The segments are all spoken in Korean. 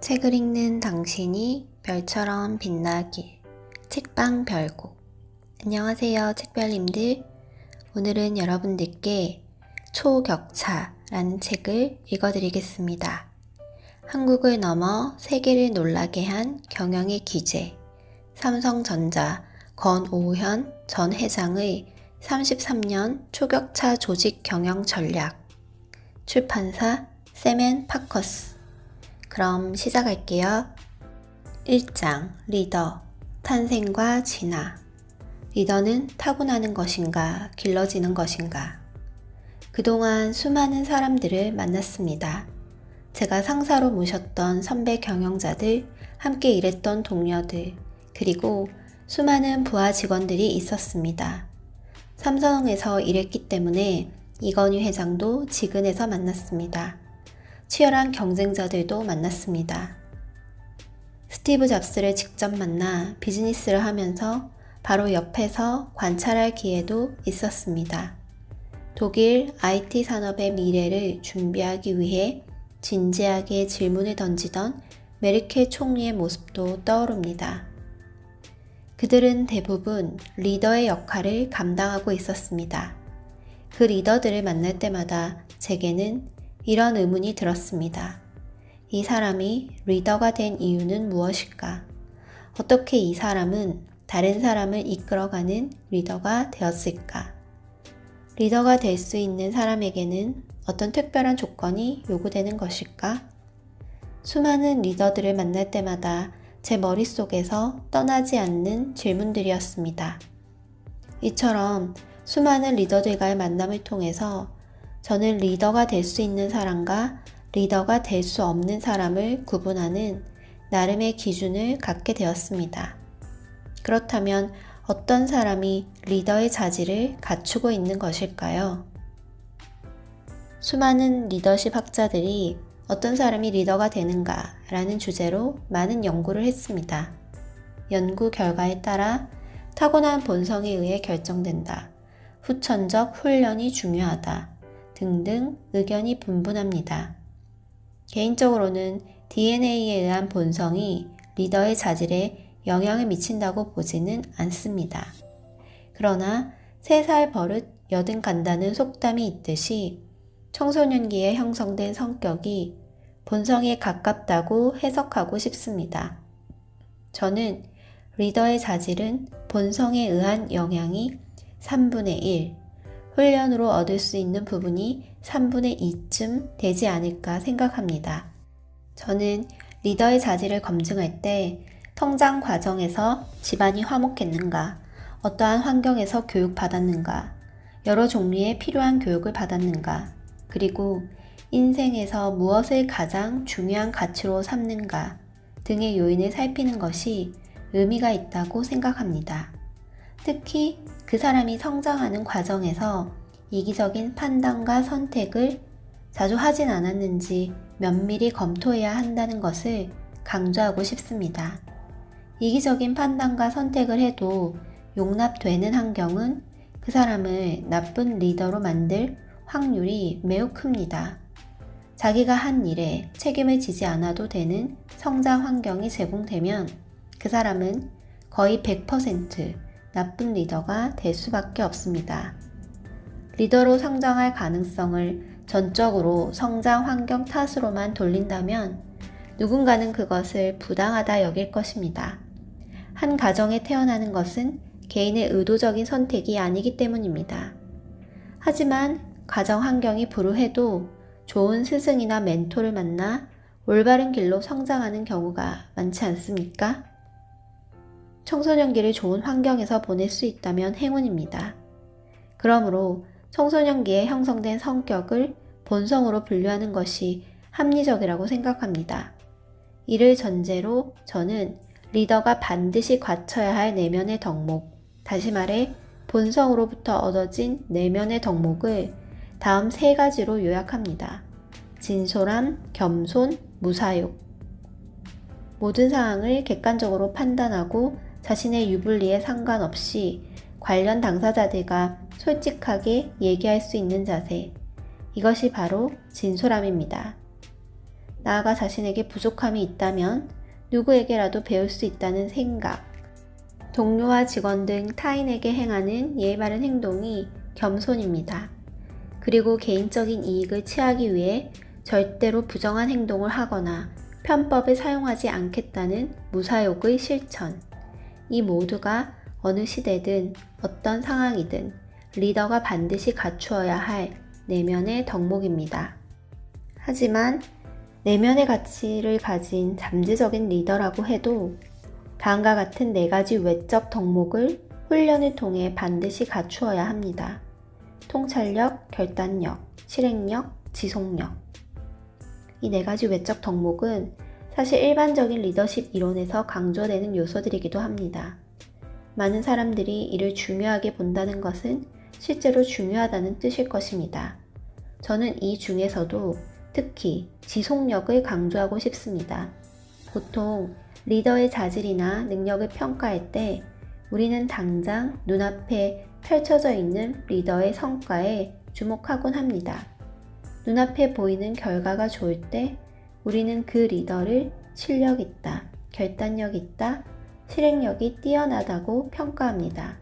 책을 읽는 당신이 별처럼 빛나길. 책방 별곡. 안녕하세요, 책별님들. 오늘은 여러분들께 초격차라는 책을 읽어드리겠습니다. 한국을 넘어 세계를 놀라게 한 경영의 기재, 삼성전자 권오현 전 회장의 33년 초격차 조직 경영 전략. 출판사 세멘파커스. 그럼 시작할게요. 1장 리더, 탄생과 진화. 리더는 타고나는 것인가, 길러지는 것인가? 그동안 수많은 사람들을 만났습니다. 제가 상사로 모셨던 선배 경영자들, 함께 일했던 동료들, 그리고 수많은 부하 직원들이 있었습니다. 삼성에서 일했기 때문에 이건희 회장도 지근에서 만났습니다. 치열한 경쟁자들도 만났습니다. 스티브 잡스를 직접 만나 비즈니스를 하면서 바로 옆에서 관찰할 기회도 있었습니다. 독일 IT 산업의 미래를 준비하기 위해 진지하게 질문을 던지던 메르켈 총리의 모습도 떠오릅니다. 그들은 대부분 리더의 역할을 감당하고 있었습니다. 그 리더들을 만날 때마다 제게는 이런 의문이 들었습니다. 이 사람이 리더가 된 이유는 무엇일까? 어떻게 이 사람은 다른 사람을 이끌어가는 리더가 되었을까? 리더가 될 수 있는 사람에게는 어떤 특별한 조건이 요구되는 것일까? 수많은 리더들을 만날 때마다 제 머릿속에서 떠나지 않는 질문들이었습니다. 이처럼 수많은 리더들과의 만남을 통해서 저는 리더가 될 수 있는 사람과 리더가 될 수 없는 사람을 구분하는 나름의 기준을 갖게 되었습니다. 그렇다면 어떤 사람이 리더의 자질을 갖추고 있는 것일까요? 수많은 리더십 학자들이 어떤 사람이 리더가 되는가 라는 주제로 많은 연구를 했습니다. 연구 결과에 따라 타고난 본성에 의해 결정된다. 후천적 훈련이 중요하다. 등등 의견이 분분합니다. 개인적으로는 DNA에 의한 본성이 리더의 자질에 영향을 미친다고 보지는 않습니다. 그러나 3살 버릇 여든 간다는 속담이 있듯이 청소년기에 형성된 성격이 본성에 가깝다고 해석하고 싶습니다. 저는 리더의 자질은 본성에 의한 영향이 3분의 1, 훈련으로 얻을 수 있는 부분이 3분의 2쯤 되지 않을까 생각합니다. 저는 리더의 자질을 검증할 때 성장 과정에서 집안이 화목했는가, 어떠한 환경에서 교육받았는가, 여러 종류의 필요한 교육을 받았는가, 그리고 인생에서 무엇을 가장 중요한 가치로 삼는가 등의 요인을 살피는 것이 의미가 있다고 생각합니다. 특히 그 사람이 성장하는 과정에서 이기적인 판단과 선택을 자주 하진 않았는지 면밀히 검토해야 한다는 것을 강조하고 싶습니다. 이기적인 판단과 선택을 해도 용납되는 환경은 그 사람을 나쁜 리더로 만들 확률이 매우 큽니다. 자기가 한 일에 책임을 지지 않아도 되는 성장 환경이 제공되면 그 사람은 거의 100% 나쁜 리더가 될 수밖에 없습니다. 리더로 성장할 가능성을 전적으로 성장 환경 탓으로만 돌린다면 누군가는 그것을 부당하다 여길 것입니다. 한 가정에 태어나는 것은 개인의 의도적인 선택이 아니기 때문입니다. 하지만 가정 환경이 불우해도 좋은 스승이나 멘토를 만나 올바른 길로 성장하는 경우가 많지 않습니까? 청소년기를 좋은 환경에서 보낼 수 있다면 행운입니다. 그러므로 청소년기에 형성된 성격을 본성으로 분류하는 것이 합리적이라고 생각합니다. 이를 전제로 저는 리더가 반드시 갖춰야 할 내면의 덕목, 다시 말해 본성으로부터 얻어진 내면의 덕목을 다음 3가지로 요약합니다. 진솔함, 겸손, 무사욕. 모든 사항을 객관적으로 판단하고 자신의 유불리에 상관없이 관련 당사자들과 솔직하게 얘기할 수 있는 자세. 이것이 바로 진솔함입니다. 나아가 자신에게 부족함이 있다면 누구에게라도 배울 수 있다는 생각, 동료와 직원 등 타인에게 행하는 예의 바른 행동이 겸손입니다. 그리고 개인적인 이익을 취하기 위해 절대로 부정한 행동을 하거나 편법을 사용하지 않겠다는 무사욕의 실천. 이 모두가 어느 시대든 어떤 상황이든 리더가 반드시 갖추어야 할 내면의 덕목입니다. 하지만 내면의 가치를 가진 잠재적인 리더라고 해도 다음과 같은 4가지 외적 덕목을 훈련을 통해 반드시 갖추어야 합니다. 통찰력, 결단력, 실행력, 지속력. 이 4가지 외적 덕목은 사실 일반적인 리더십 이론에서 강조되는 요소들이기도 합니다. 많은 사람들이 이를 중요하게 본다는 것은 실제로 중요하다는 뜻일 것입니다. 저는 이 중에서도 특히 지속력을 강조하고 싶습니다. 보통 리더의 자질이나 능력을 평가할 때 우리는 당장 눈앞에 펼쳐져 있는 리더의 성과에 주목하곤 합니다. 눈앞에 보이는 결과가 좋을 때 우리는 그 리더를 실력 있다, 결단력 있다, 실행력이 뛰어나다고 평가합니다.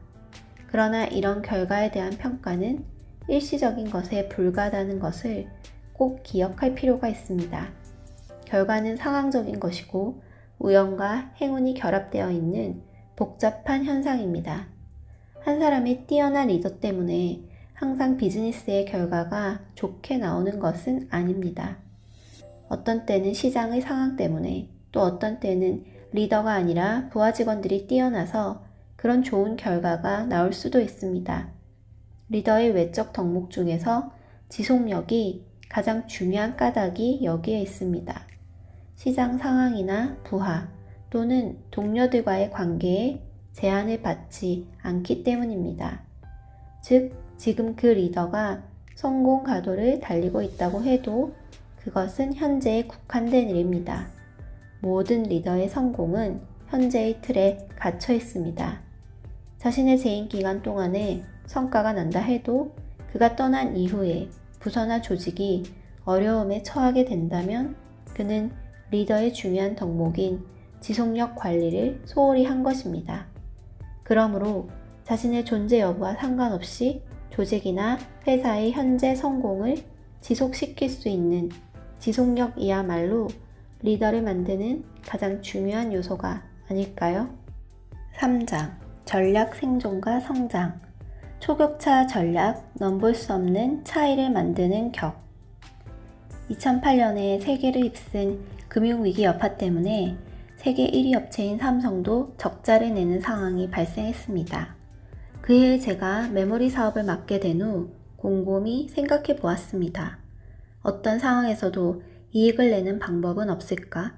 그러나 이런 결과에 대한 평가는 일시적인 것에 불과하다는 것을 꼭 기억할 필요가 있습니다. 결과는 상황적인 것이고 우연과 행운이 결합되어 있는 복잡한 현상입니다. 한 사람의 뛰어난 리더 때문에 항상 비즈니스의 결과가 좋게 나오는 것은 아닙니다. 어떤 때는 시장의 상황 때문에, 또 어떤 때는 리더가 아니라 부하 직원들이 뛰어나서 그런 좋은 결과가 나올 수도 있습니다. 리더의 외적 덕목 중에서 지속력이 가장 중요한 까닭이 여기에 있습니다. 시장 상황이나 부하 또는 동료들과의 관계에 제한을 받지 않기 때문입니다. 즉, 지금 그 리더가 성공 가도를 달리고 있다고 해도 그것은 현재에 국한된 일입니다. 모든 리더의 성공은 현재의 틀에 갇혀 있습니다. 자신의 재임 기간 동안에 성과가 난다 해도 그가 떠난 이후에 부서나 조직이 어려움에 처하게 된다면 그는 리더의 중요한 덕목인 지속력 관리를 소홀히 한 것입니다. 그러므로 자신의 존재 여부와 상관없이 조직이나 회사의 현재 성공을 지속시킬 수 있는 지속력이야말로 리더를 만드는 가장 중요한 요소가 아닐까요? 3장 전략 생존과 성장. 초격차 전략, 넘볼 수 없는 차이를 만드는 격. 2008년에 세계를 휩쓴 금융위기 여파 때문에 세계 1위 업체인 삼성도 적자를 내는 상황이 발생했습니다. 그해 제가 메모리 사업을 맡게 된 후 곰곰이 생각해 보았습니다. 어떤 상황에서도 이익을 내는 방법은 없을까?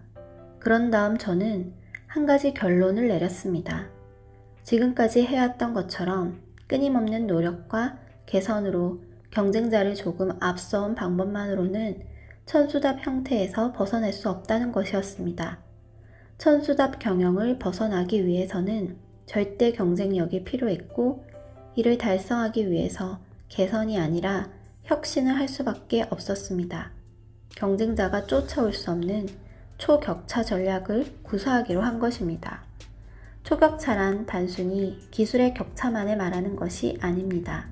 그런 다음 저는 한 가지 결론을 내렸습니다. 지금까지 해왔던 것처럼 끊임없는 노력과 개선으로 경쟁자를 조금 앞서온 방법만으로는 천수답 형태에서 벗어날 수 없다는 것이었습니다. 천수답 경영을 벗어나기 위해서는 절대 경쟁력이 필요했고 이를 달성하기 위해서 개선이 아니라 혁신을 할 수밖에 없었습니다. 경쟁자가 쫓아올 수 없는 초격차 전략을 구사하기로 한 것입니다. 초격차란 단순히 기술의 격차만을 말하는 것이 아닙니다.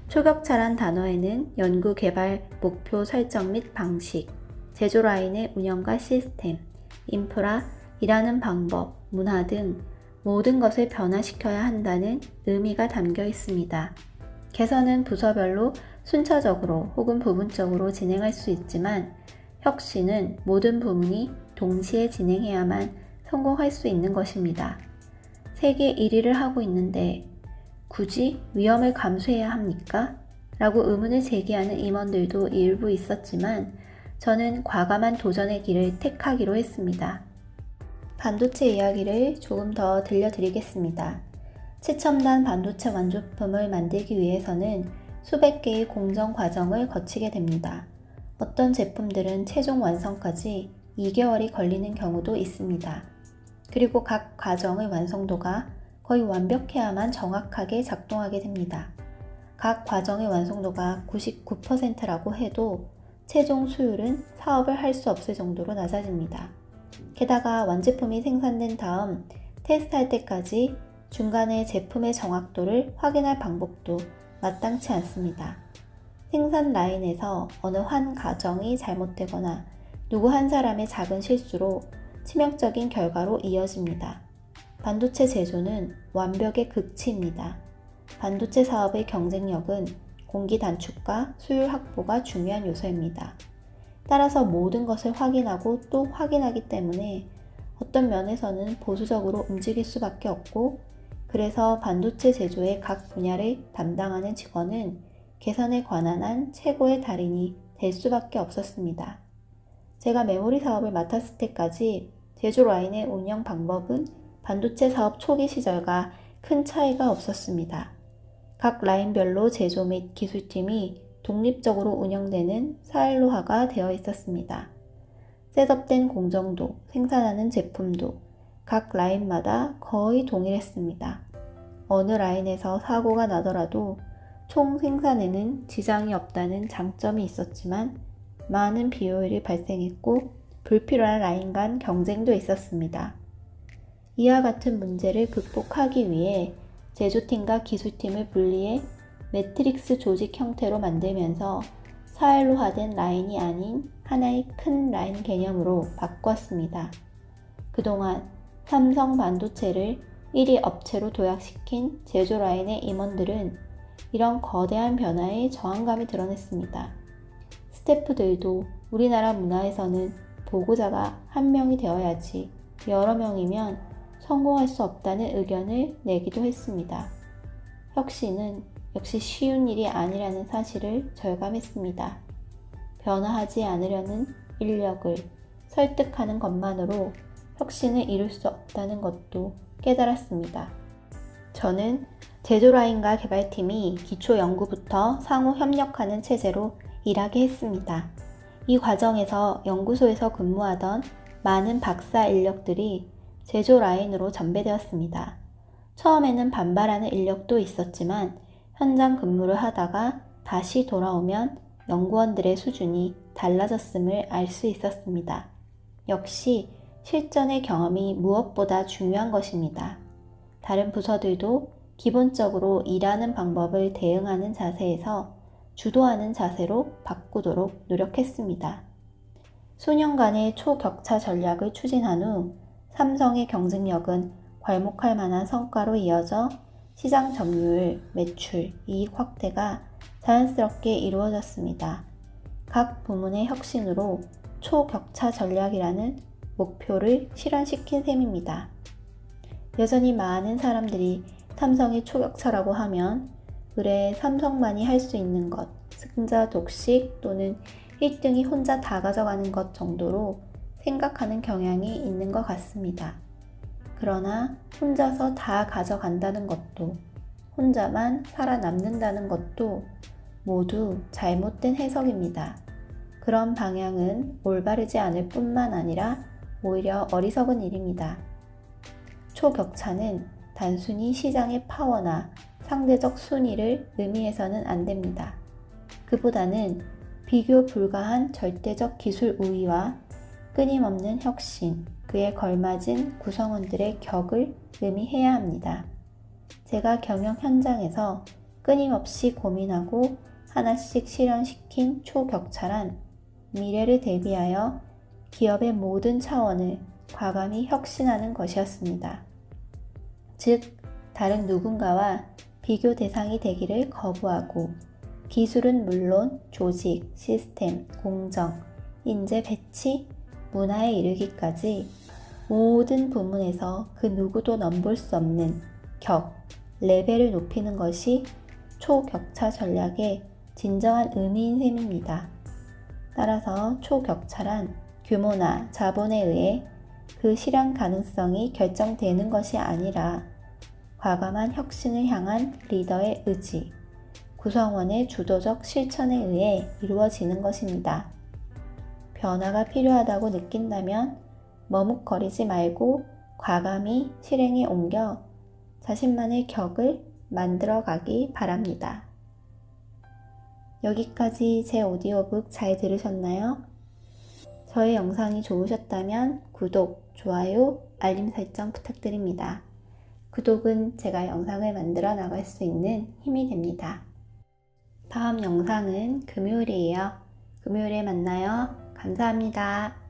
초격차란 단어에는 연구, 개발, 목표 설정 및 방식, 제조 라인의 운영과 시스템, 인프라, 일하는 방법, 문화 등 모든 것을 변화시켜야 한다는 의미가 담겨 있습니다. 개선은 부서별로 순차적으로 혹은 부분적으로 진행할 수 있지만 혁신은 모든 부문이 동시에 진행해야만 성공할 수 있는 것입니다. 세계 1위를 하고 있는데 굳이 위험을 감수해야 합니까? 라고 의문을 제기하는 임원들도 일부 있었지만 저는 과감한 도전의 길을 택하기로 했습니다. 반도체 이야기를 조금 더 들려드리겠습니다. 최첨단 반도체 완조품을 만들기 위해서는 수백 개의 공정 과정을 거치게 됩니다. 어떤 제품들은 최종 완성까지 2개월이 걸리는 경우도 있습니다. 그리고 각 과정의 완성도가 거의 완벽해야만 정확하게 작동하게 됩니다. 각 과정의 완성도가 99%라고 해도 최종 수율은 사업을 할 수 없을 정도로 낮아집니다. 게다가 완제품이 생산된 다음 테스트할 때까지 중간에 제품의 정확도를 확인할 방법도 마땅치 않습니다. 생산 라인에서 어느 한 과정이 잘못되거나 누구 한 사람의 작은 실수로 치명적인 결과로 이어집니다. 반도체 제조는 완벽의 극치입니다. 반도체 사업의 경쟁력은 공기 단축과 수율 확보가 중요한 요소입니다. 따라서 모든 것을 확인하고 또 확인하기 때문에 어떤 면에서는 보수적으로 움직일 수밖에 없고, 그래서 반도체 제조의 각 분야를 담당하는 직원은 개선에 관한 한 최고의 달인이 될 수밖에 없었습니다. 제가 메모리 사업을 맡았을 때까지 제조 라인의 운영 방법은 반도체 사업 초기 시절과 큰 차이가 없었습니다. 각 라인별로 제조 및 기술팀이 독립적으로 운영되는 사일로화가 되어 있었습니다. 셋업된 공정도, 생산하는 제품도 각 라인마다 거의 동일했습니다. 어느 라인에서 사고가 나더라도 총 생산에는 지장이 없다는 장점이 있었지만 많은 비효율이 발생했고 불필요한 라인 간 경쟁도 있었습니다. 이와 같은 문제를 극복하기 위해 제조팀과 기술팀을 분리해 매트릭스 조직 형태로 만들면서 사일로화된 라인이 아닌 하나의 큰 라인 개념으로 바꿨습니다. 그동안 삼성 반도체를 1위 업체로 도약시킨 제조 라인의 임원들은 이런 거대한 변화에 저항감이 드러냈습니다. 스태프들도 우리나라 문화에서는 보고자가 한 명이 되어야지 여러 명이면 성공할 수 없다는 의견을 내기도 했습니다. 혁신은 역시 쉬운 일이 아니라는 사실을 절감했습니다. 변화하지 않으려는 인력을 설득하는 것만으로 혁신을 이룰 수 없다는 것도 깨달았습니다. 저는 제조라인과 개발팀이 기초 연구부터 상호 협력하는 체제로 일하게 했습니다. 이 과정에서 연구소에서 근무하던 많은 박사 인력들이 제조 라인으로 전배되었습니다. 처음에는 반발하는 인력도 있었지만 현장 근무를 하다가 다시 돌아오면 연구원들의 수준이 달라졌음을 알 수 있었습니다. 역시 실전의 경험이 무엇보다 중요한 것입니다. 다른 부서들도 기본적으로 일하는 방법을 대응하는 자세에서 주도하는 자세로 바꾸도록 노력했습니다. 수년간의 초격차 전략을 추진한 후 삼성의 경쟁력은 괄목할 만한 성과로 이어져 시장 점유율, 매출, 이익 확대가 자연스럽게 이루어졌습니다. 각 부문의 혁신으로 초격차 전략이라는 목표를 실현시킨 셈입니다. 여전히 많은 사람들이 삼성이 초격차라고 하면 그래 삼성만이 할 수 있는 것, 승자 독식 또는 1등이 혼자 다 가져가는 것 정도로 생각하는 경향이 있는 것 같습니다. 그러나 혼자서 다 가져간다는 것도 혼자만 살아남는다는 것도 모두 잘못된 해석입니다. 그런 방향은 올바르지 않을 뿐만 아니라 오히려 어리석은 일입니다. 초격차는 단순히 시장의 파워나 상대적 순위를 의미해서는 안 됩니다. 그보다는 비교 불가한 절대적 기술 우위와 끊임없는 혁신, 그에 걸맞은 구성원들의 격을 의미해야 합니다. 제가 경영 현장에서 끊임없이 고민하고 하나씩 실현시킨 초격차란 미래를 대비하여 기업의 모든 차원을 과감히 혁신하는 것이었습니다. 즉, 다른 누군가와 비교 대상이 되기를 거부하고 기술은 물론 조직, 시스템, 공정, 인재 배치, 문화에 이르기까지 모든 부문에서 그 누구도 넘볼 수 없는 격, 레벨을 높이는 것이 초격차 전략의 진정한 의미인 셈입니다. 따라서 초격차란 규모나 자본에 의해 그 실현 가능성이 결정되는 것이 아니라 과감한 혁신을 향한 리더의 의지, 구성원의 주도적 실천에 의해 이루어지는 것입니다. 변화가 필요하다고 느낀다면 머뭇거리지 말고 과감히 실행에 옮겨 자신만의 격을 만들어 가기 바랍니다. 여기까지 제 오디오북 잘 들으셨나요? 저의 영상이 좋으셨다면 구독, 좋아요, 알림 설정 부탁드립니다. 구독은 제가 영상을 만들어 나갈 수 있는 힘이 됩니다. 다음 영상은 금요일이에요. 금요일에 만나요. 감사합니다.